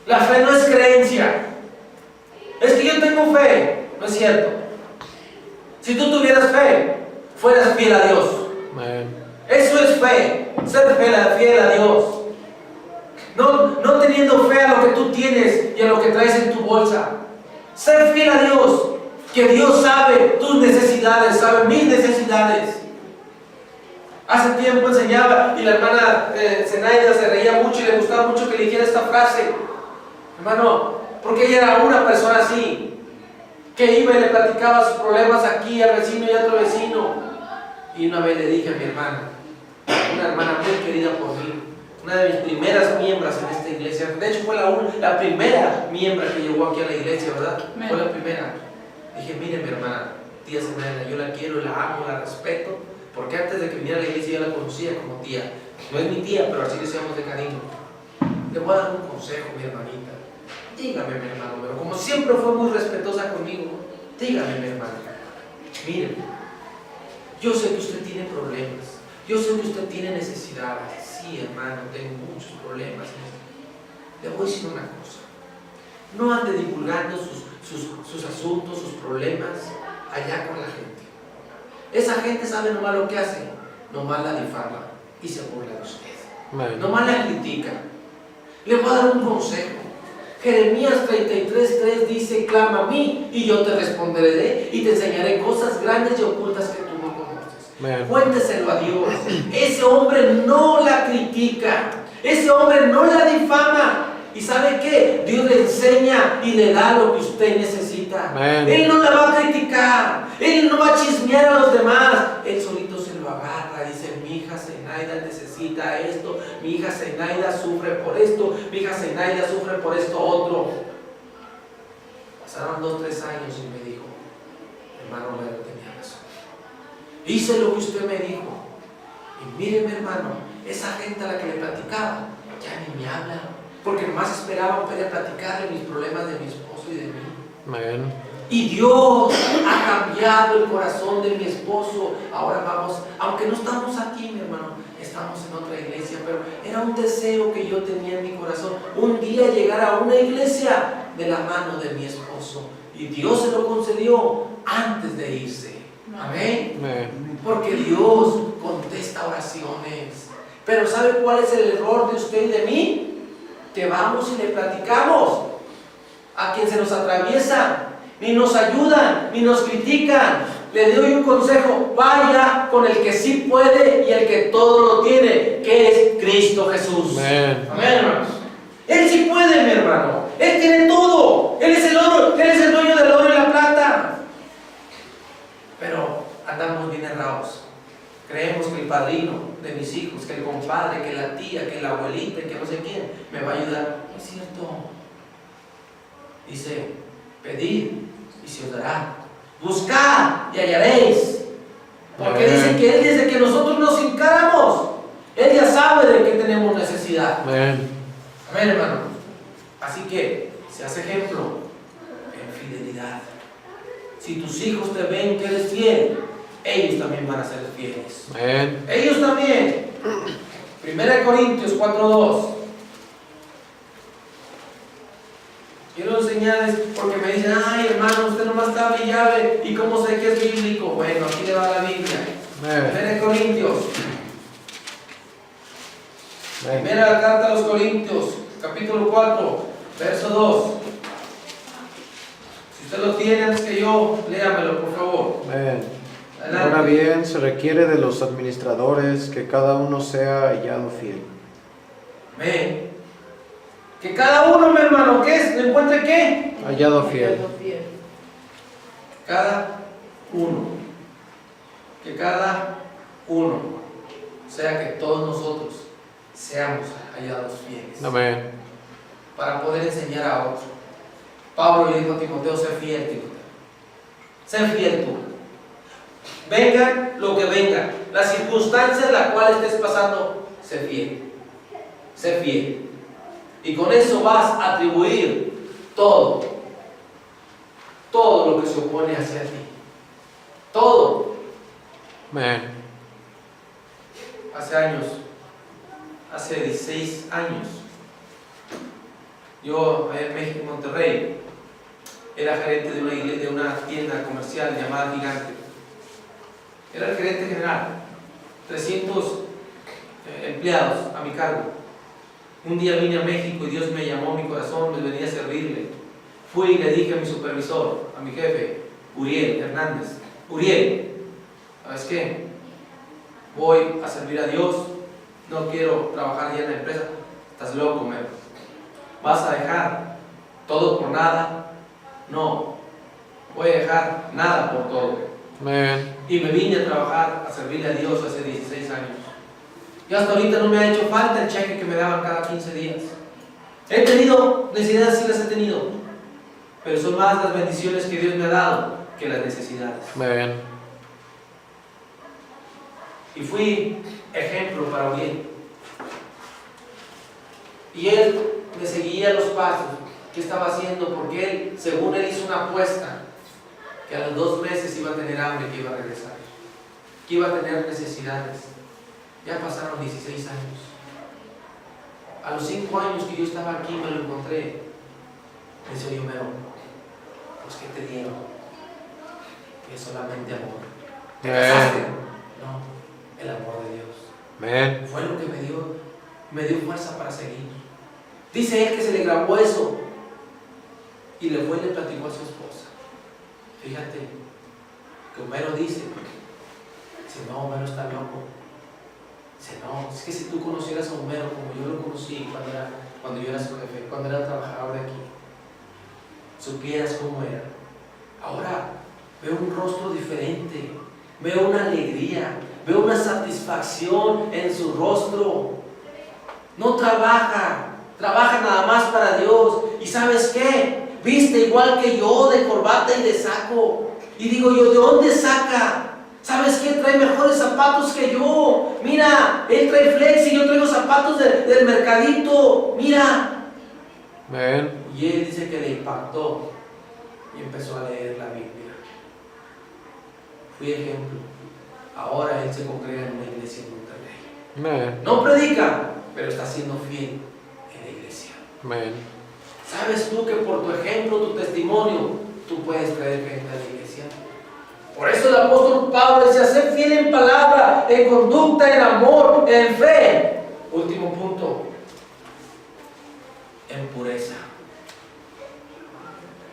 La fe no es creencia. Es que yo tengo fe. No es cierto. Si tú tuvieras fe, fueras fiel a Dios. Eso es fe, ser fiel a Dios. No teniendo fe a lo que tú tienes y a lo que traes en tu bolsa. Ser fiel a Dios, que Dios sabe tus necesidades, sabe mis necesidades. Hace tiempo enseñaba y la hermana Zenaida se reía mucho y le gustaba mucho que le dijera esta frase. Hermano, porque ella era una persona así, que iba y le platicaba sus problemas aquí al vecino y a otro vecino. Y una vez le dije a mi hermana, una hermana muy querida por mí, una de mis primeras miembros en esta iglesia, de hecho fue la primera miembro que llegó aquí a la iglesia, ¿verdad? Fue la primera. Dije, mire mi hermana, tía Zenaida, yo la quiero, la amo, la respeto, porque antes de que viniera a la iglesia yo la conocía como tía. No es mi tía, pero así le decíamos de cariño. Le voy a dar un consejo, mi hermanita. Dígame, mi hermano, pero como siempre fue muy respetuosa conmigo, dígame, mi hermano. Mire, yo sé que usted tiene problemas, yo sé que usted tiene necesidades. Sí, hermano, tengo muchos problemas. Le voy a decir una cosa. No ande divulgando sus asuntos, sus problemas allá con la gente. Esa gente sabe nomás lo que hace, nomás la difama y se burla de usted. Nomás la critica. Le voy a dar un consejo. Jeremías 33:3 dice, clama a mí y yo te responderé y te enseñaré cosas grandes y ocultas que tú no conoces. Cuénteselo a Dios. Ese hombre no la critica, ese hombre no la difama. ¿Y sabe qué? Dios le enseña y le da lo que usted necesita. Él no la va a criticar, él no va a chismear a los demás, él solito se lo agarra. Dice, mi hija Zenaida necesita esto, mi hija Zenaida sufre por esto, mi hija Zenaida sufre por esto otro. Pasaron 2 o 3 años y me dijo, hermano, Lero tenía razón, hice lo que usted me dijo. Y mire mi hermano, esa gente a la que le platicaba ya ni me habla, porque más esperaba poder platicarle mis problemas de mi esposo y de mí. Y Dios ha cambiado el corazón de mi esposo. Ahora vamos, aunque no estamos aquí, mi hermano, estamos en otra iglesia, pero era un deseo que yo tenía en mi corazón, un día llegar a una iglesia de la mano de mi esposo. Y Dios se lo concedió antes de irse. Amén. Porque Dios contesta oraciones. Pero ¿sabe cuál es el error de usted y de mí? Que vamos y le platicamos a quien se nos atraviesa, ni nos ayudan, ni nos critican. Le doy un consejo: vaya con el que sí puede y el que todo lo tiene, que es Cristo Jesús. Amén, hermanos. Él sí puede, mi hermano. Él tiene todo. Él es el oro, Él es el dueño del oro y la plata. Pero andamos bien errados. Creemos que el padrino de mis hijos, que el compadre, que la tía, que la abuelita, que no sé quién, me va a ayudar. No es cierto. Dice, pedid y se os dará. Buscad y hallaréis. Porque dice que Él, desde que nosotros nos hincáramos, Él ya sabe de qué tenemos necesidad. Amén. Amén, hermano. Así que, seas ejemplo en fidelidad. Si tus hijos te ven que eres fiel, ellos también van a ser fieles. Amén. Ellos también. 1 Corintios 4:2. Quiero enseñarles porque me dicen, ay hermano, usted nomás está brillable y cómo sé que es bíblico. Bueno, aquí le va la Biblia. Amén. 1 Corintios. Amén. Primera carta a los Corintios, capítulo 4, verso 2. Si usted lo tiene antes que yo, léamelo por favor. Amén. Adelante. Ahora bien, se requiere de los administradores que cada uno sea hallado fiel. Amén. Que cada uno, mi hermano, ¿qué es? ¿Me encuentre qué? Hallado fiel. Cada uno. Que cada uno. O sea, que todos nosotros seamos hallados fieles. Amén. Para poder enseñar a otros. Pablo le dijo a Timoteo, sé fiel, Timoteo. Sé fiel tú. Venga lo que venga. Las circunstancias en las cuales estés pasando, sé fiel. Sé fiel. Y con eso vas a atribuir todo lo que se opone hacia ti. Todo. Amén. Hace 16 años, yo allá en México, Monterrey, era gerente de una iglesia, de una tienda comercial llamada Gigante. Era el gerente general, 300 empleados a mi cargo. Un día vine a México y Dios me llamó a mi corazón, me venía a servirle. Fui y le dije a mi supervisor, a mi jefe, Uriel Hernández, Uriel, ¿sabes qué? Voy a servir a Dios, no quiero trabajar ya en la empresa. Estás loco, me. ¿Vas a dejar todo por nada? No, voy a dejar nada por todo. Amén. Y me vine a trabajar, a servirle a Dios hace 16 años. Y hasta ahorita no me ha hecho falta el cheque que me daban cada 15 días. He tenido necesidades, sí las he tenido, pero son más las bendiciones que Dios me ha dado que las necesidades. Amén. Y fui ejemplo para Uriel. Y él me seguía los pasos. ¿Qué estaba haciendo? Porque él, según él, hizo una apuesta que a los 2 meses iba a tener hambre, que iba a regresar, que iba a tener necesidades. Ya pasaron 16 años. A los 5 años que yo estaba aquí me lo encontré. Me dice, oye, Homero, pues ¿qué te dieron? Que es solamente amor. ¿Te casaste? No, el amor de Dios. Amén. Fue lo que me dio fuerza para seguir. Dice él que se le grabó eso y le fue y le platicó a su esposa. Fíjate que Homero dice, si no, Homero está loco. Dice, no, es que si tú conocieras a Homero como yo lo conocí cuando yo era su jefe, cuando era el trabajador de aquí, supieras cómo era. Ahora veo un rostro diferente, veo una alegría, veo una satisfacción en su rostro. No trabaja nada más para Dios. ¿Y sabes qué? Viste igual que yo, de corbata y de saco. Y digo yo, ¿de dónde saca? ¿Sabes qué? Trae mejores zapatos que yo. Mira, él trae flex y yo traigo zapatos del mercadito. Mira. Amén. Y él dice que le impactó y empezó a leer la Biblia. Fui ejemplo. Ahora él se congrega en una iglesia en Monterrey. Amén. No predica, pero está siendo fiel en la iglesia. Amén. ¿Sabes tú que por tu ejemplo, tu testimonio, tú puedes traer gente a la iglesia? Por eso el apóstol Pablo decía, ser fiel en palabra, en conducta, en amor, en fe. Último punto, en pureza.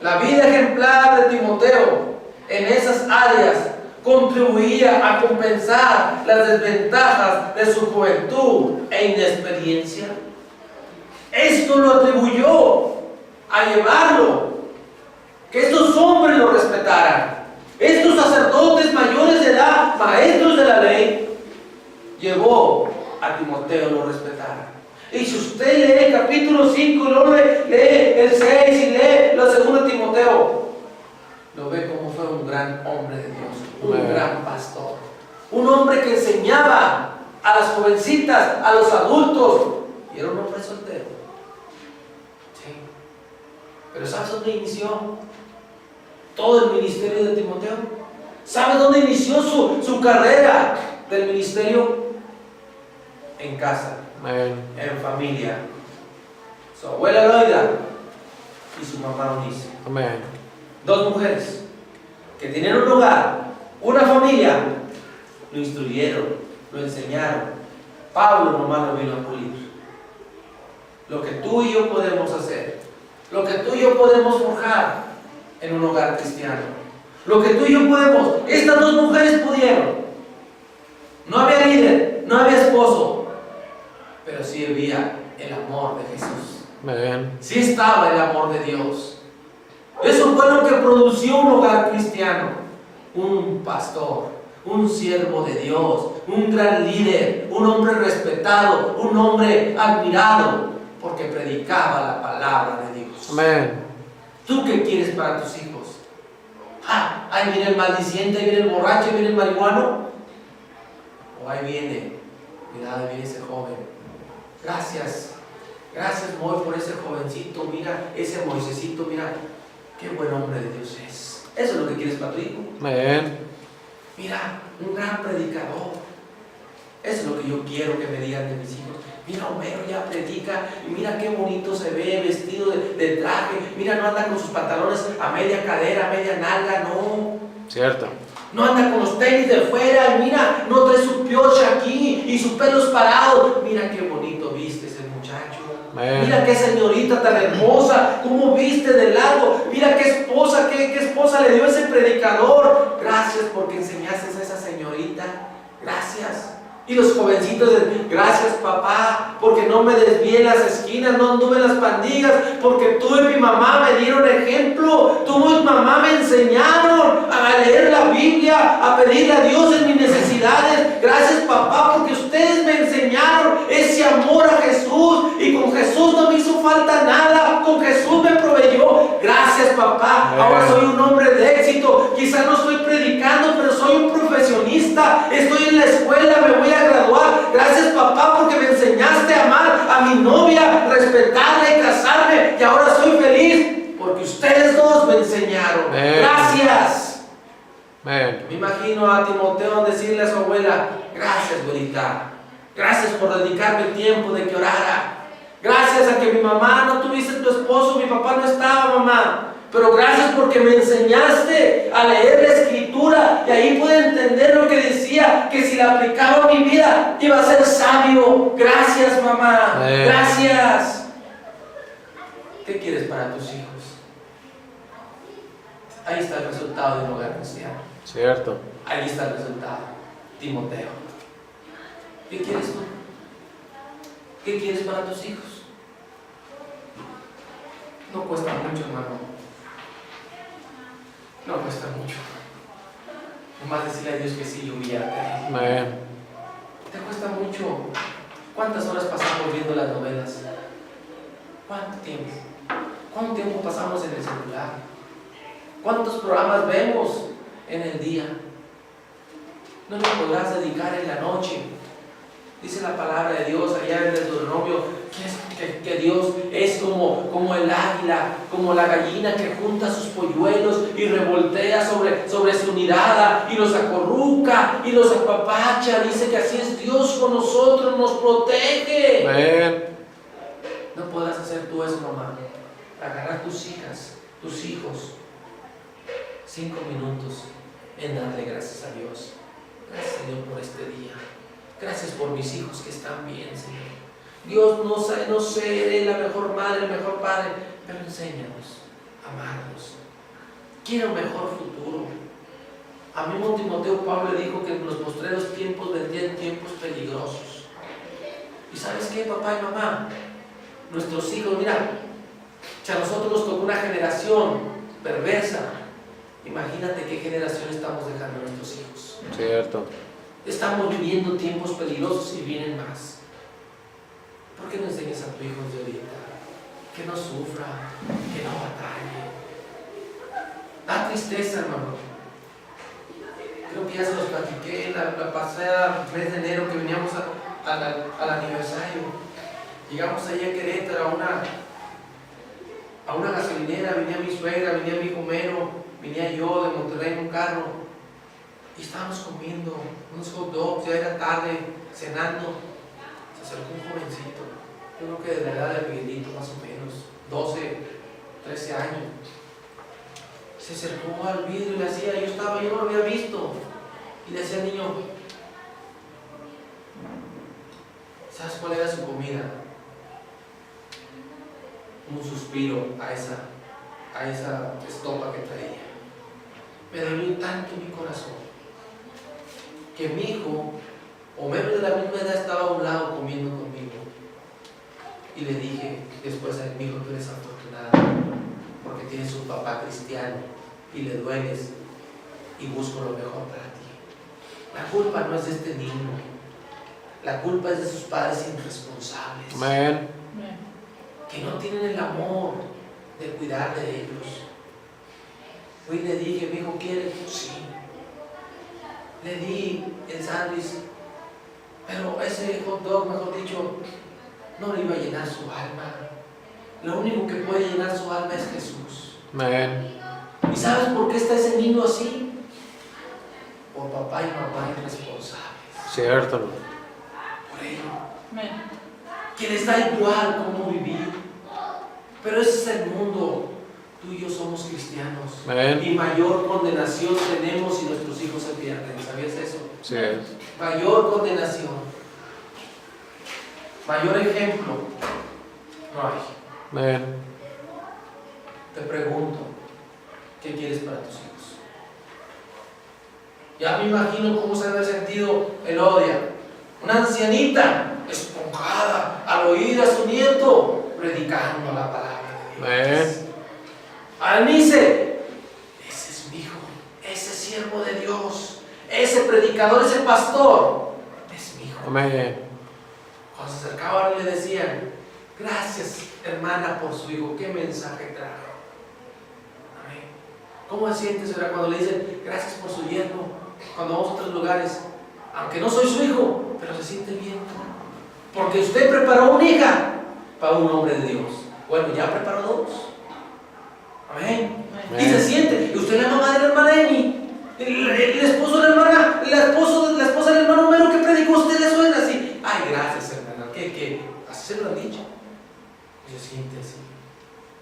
La vida ejemplar de Timoteo en esas áreas contribuía a compensar las desventajas de su juventud e inexperiencia. Esto lo atribuyó a llevarlo, que estos hombres lo respetaran. Estos sacerdotes mayores de edad, maestros de la ley, llevó a Timoteo lo respetara. Y si usted lee el capítulo 5 y luego lee el 6 y lee la segunda de Timoteo, lo ve como fue un gran hombre de Dios, un gran pastor, un hombre que enseñaba a las jovencitas, a los adultos, y era un hombre soltero. Pero ¿sabes dónde inició todo el ministerio de Timoteo? ¿Sabes dónde inició su carrera del ministerio? En casa, Amén. en familia. Su abuela Loida y su mamá Eunice. Amén. Dos mujeres que tenían un hogar, una familia, lo instruyeron, lo enseñaron. Pablo nomás lo vino a pulir. Lo que tú y yo podemos hacer, lo que tú y yo podemos forjar en un hogar cristiano, lo que tú y yo podemos, estas dos mujeres pudieron. No había líder, no había esposo, pero sí había el amor de Jesús. Amén. Sí estaba el amor de Dios. Eso fue lo que produjo un hogar cristiano. Un pastor, un siervo de Dios, un gran líder, un hombre respetado, un hombre admirado, porque predicaba la palabra de Dios. Amén. ¿Tú qué quieres para tus hijos? Ah, ahí viene el maldiciente, ahí viene el borracho, ahí viene el marihuano. O ahí viene, mira, ahí viene ese joven. Gracias. Gracias, Moy, por ese jovencito, mira, ese Moisésito, mira, qué buen hombre de Dios es. Eso es lo que quieres para tu hijo. Amén. Mira, un gran predicador. Eso es lo que yo quiero que me digan de mis hijos. Mira, Homero ya predica, y mira qué bonito se ve, vestido de traje. Mira, no anda con sus pantalones a media cadera, a media nalga, no. Cierto. No anda con los tenis de fuera, y mira, no trae su piocha aquí y sus pelos parados. Mira qué bonito viste ese muchacho. Amén. Mira qué señorita tan hermosa, cómo viste de largo. Mira qué esposa le dio ese predicador. Gracias porque enseñaste a esa señorita. Gracias. Y los jovencitos, gracias papá, porque no me desvié en las esquinas, no anduve en las pandillas, porque tú y mi mamá me dieron ejemplo, tú y mi mamá me enseñaron a leer la Biblia, a pedirle a Dios en mis necesidades. Gracias papá, porque ustedes me enseñaron ese amor a Jesús, y con Jesús no me hizo falta nada, con Jesús me proveyó. Gracias papá, ahora soy un hombre de éxito, quizás no estoy predicando, pero soy un profesionista, estoy en la escuela, me voy a graduar. Gracias papá porque me enseñaste a amar a mi novia, respetarla y casarme, y ahora soy feliz porque ustedes dos me enseñaron. Gracias. Amén. Me imagino a Timoteo decirle a su abuela: gracias abuelita, gracias por dedicarme el tiempo de que orara, gracias a que mi mamá no tuviste tu esposo, mi papá no estaba, mamá, pero gracias porque me enseñaste a leer la escritura, y ahí pude entender lo que decía, que si la aplicaba a mi vida iba a ser sabio. Gracias mamá. Gracias. ¿Qué quieres para tus hijos? Ahí está el resultado de un hogar cristiano. Cierto. Ahí está el resultado. Timoteo, ¿qué quieres tú? ¿Qué quieres para tus hijos? No cuesta mucho, hermano. No cuesta mucho. Nomás decirle a Dios que sí y humillarte. Amén. Te cuesta mucho. ¿Cuántas horas pasamos viendo las novelas? ¿Cuánto tiempo? ¿Cuánto tiempo pasamos en el celular? ¿Cuántos programas vemos en el día? No le podrás dedicar en la noche. Dice la palabra de Dios allá en el Deuteronomio que Dios es como el águila, como la gallina que junta sus polluelos y revoltea sobre su nidada y los acorruca y los apapacha. Dice que así es Dios con nosotros, nos protege. Amén. No podrás hacer tú eso, mamá. Agarrar tus hijas, tus hijos, 5 minutos en darle gracias a Dios. Gracias, Señor, por este día. Gracias por mis hijos que están bien, Señor. Dios, no seré la mejor madre, el mejor padre, pero enséñanos a amarlos. Quiero un mejor futuro. A mí Timoteo Pablo le dijo que en los postreros tiempos vendrían tiempos peligrosos. ¿Y sabes qué, papá y mamá? Nuestros hijos, mira, si a nosotros nos tocó una generación perversa, imagínate qué generación estamos dejando a nuestros hijos. Cierto. Estamos viviendo tiempos peligrosos y vienen más. ¿Por qué no enseñas a tu hijo de ahorita que no sufra, que no batalle? Da tristeza, hermano. Creo que ya se los platiqué la pasada mes de enero que veníamos al aniversario. Llegamos allá a Querétaro a a una gasolinera, venía mi suegra, venía mi hijo Mero, venía yo de Monterrey en un carro y estábamos comiendo unos hot dogs, ya era tarde, cenando. Se acercó un jovencito, yo creo que de la edad de Miguelito más o menos, 12, 13 años. Se acercó al vidrio y le hacía, yo no lo había visto, y le decía al niño, ¿sabes cuál era su comida? Un suspiro a esa estopa que traía. Me dolió tanto mi corazón que mi hijo, o menos de la misma edad, estaba a un lado comiendo conmigo. Y le dije después a él, mi hijo, tú eres afortunado porque tienes un papá cristiano y le dueles y busco lo mejor para ti. La culpa no es de este niño, la culpa es de sus padres irresponsables. Amén. Que no tienen el amor de cuidar de ellos. Fui y le dije, mi hijo, ¿quieres? Sí. Le di el sándwich, pero ese hot dog, mejor dicho, no le iba a llenar su alma. Lo único que puede llenar su alma es Jesús. Amén. ¿Y sabes por qué está ese niño así? Por papá y mamá irresponsables. Cierto. Por ello. Que les da igual cómo vivir. Pero ese es el mundo. Tú y yo somos cristianos. Amén. Y mayor condenación tenemos si nuestros hijos se pierden. ¿Sabías eso? Sí. Mayor condenación. Mayor ejemplo. No hay. Amén. Te pregunto, ¿qué quieres para tus hijos? Ya me imagino cómo se debe haber sentido Elodia. Una ancianita, esponjada, al oír a su nieto predicando la palabra de Dios. Alnice, ese es mi hijo, ese siervo de Dios, ese predicador, ese pastor, es mi hijo. Amén. Cuando se acercaban le decían, gracias hermana por su hijo, qué mensaje trajo. Amén. ¿Cómo se siente señora cuando le dicen, gracias por su yerno? Cuando vamos a otros lugares, aunque no soy su hijo, pero se siente bien, porque usted preparó una hija para un hombre de Dios. Bueno, ya preparó dos. Amén. Y se siente, y usted es la mamá de la hermana Emi, el esposo de la hermana, la esposa del hermano Homero que predicó, usted le suena así. Ay, gracias hermana, ¿qué? Así se lo han dicho. Y se siente así.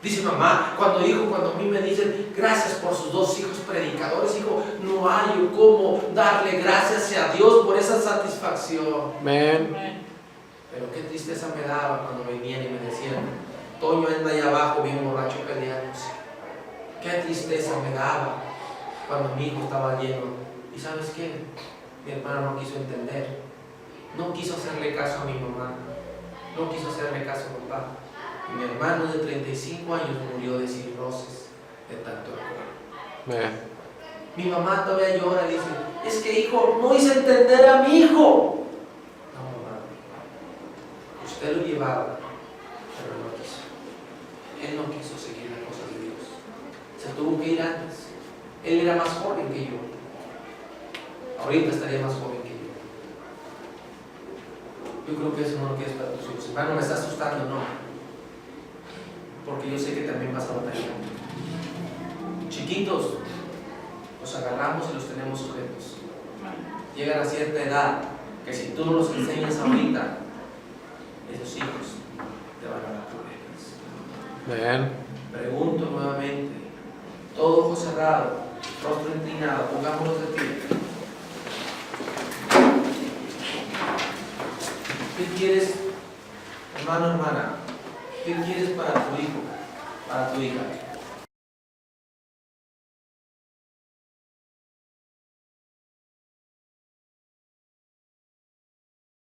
Dice mamá, cuando a mí me dicen gracias por sus dos hijos predicadores, hijo, no hay cómo darle gracias a Dios por esa satisfacción. Amén. Pero qué tristeza me daba cuando venían y me decían, Toño anda allá abajo bien borracho peleándose. Qué tristeza me daba cuando mi hijo estaba lleno. ¿Y sabes qué? Mi hermano no quiso entender. No quiso hacerle caso a mi mamá. No quiso hacerle caso a papá. Y mi hermano de 35 años murió de cirrosis de tanto alcohol. Amén. Mi mamá todavía llora y dice, es que hijo, no hice entender a mi hijo. No, mamá. Usted lo llevaba, pero no quiso. Él no quiso seguir las cosas de Dios. Se tuvo que ir antes. Él era más joven que yo. Ahorita estaría más joven que yo. Yo creo que eso no lo quieres para tus hijos. Hermano, me está asustando, no. Porque yo sé que también vas a batallar. Chiquitos, los agarramos y los tenemos sujetos. Llegan a cierta edad que si tú no los enseñas ahorita, esos hijos te van a dar problemas. Amén. Pregunto nuevamente, todo ojo cerrado, rostro inclinado, pongámonos de pie. ¿Qué quieres, hermano, hermana? ¿Qué quieres para tu hijo, para tu hija?